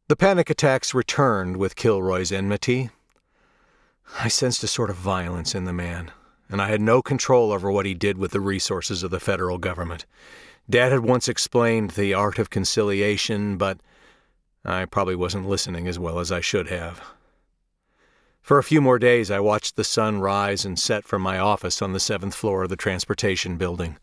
The panic attacks returned with Kilroy's enmity. I sensed a sort of violence in the man, and I had no control over what he did with the resources of the federal government. Dad had once explained the art of conciliation, but I probably wasn't listening as well as I should have. For a few more days, I watched the sun rise and set from my office on the 7th floor of the transportation building.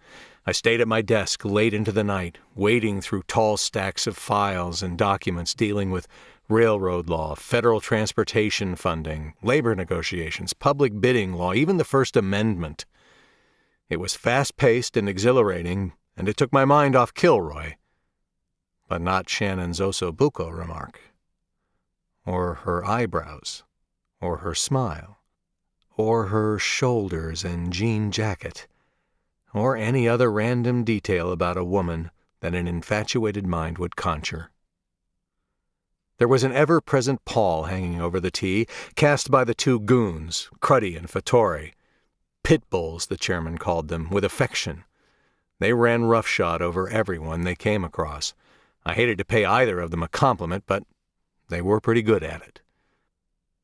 I stayed at my desk late into the night, wading through tall stacks of files and documents dealing with railroad law, federal transportation funding, labor negotiations, public bidding law, even the First Amendment. It was fast-paced and exhilarating, and it took my mind off Kilroy, but not Shannon's Osobuco remark, or her eyebrows, or her smile, or her shoulders and jean jacket, or any other random detail about a woman that an infatuated mind would conjure. There was an ever-present pall hanging over the tea, cast by the two goons, Cruddy and Fattori. Pit bulls, the chairman called them, with affection. They ran roughshod over everyone they came across. I hated to pay either of them a compliment, but they were pretty good at it.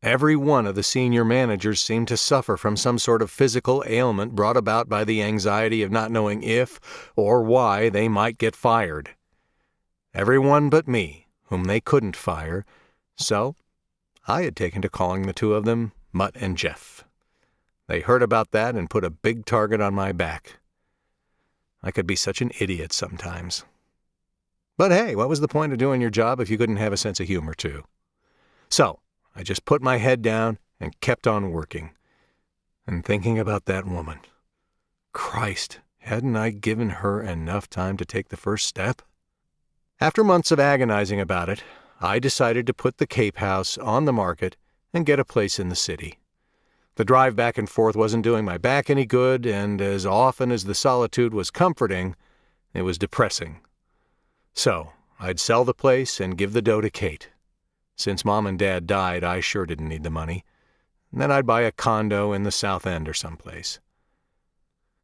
Every one of the senior managers seemed to suffer from some sort of physical ailment brought about by the anxiety of not knowing if or why they might get fired. Everyone but me, whom they couldn't fire, so I had taken to calling the two of them Mutt and Jeff. They heard about that and put a big target on my back. I could be such an idiot sometimes. But hey, what was the point of doing your job if you couldn't have a sense of humor too? So I just put my head down and kept on working, and thinking about that woman. Christ, hadn't I given her enough time to take the first step? After months of agonizing about it, I decided to put the Cape House on the market and get a place in the city. The drive back and forth wasn't doing my back any good, and as often as the solitude was comforting, it was depressing. So I'd sell the place and give the dough to Kate. Since Mom and Dad died, I sure didn't need the money. And then I'd buy a condo in the South End or someplace.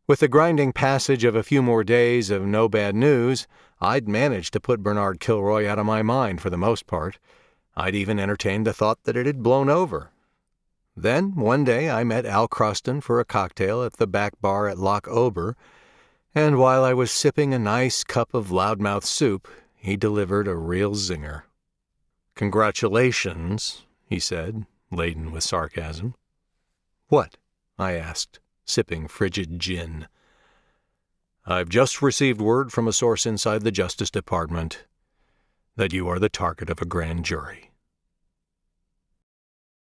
With the grinding passage of a few more days of no bad news, I'd managed to put Bernard Kilroy out of my mind for the most part. I'd even entertained the thought that it had blown over. Then, one day, I met Al Croston for a cocktail at the back bar at Loch Ober, and while I was sipping a nice cup of loudmouth soup, he delivered a real zinger. "Congratulations," he said, laden with sarcasm. "What?" I asked, sipping frigid gin. "I've just received word from a source inside the Justice Department that you are the target of a grand jury."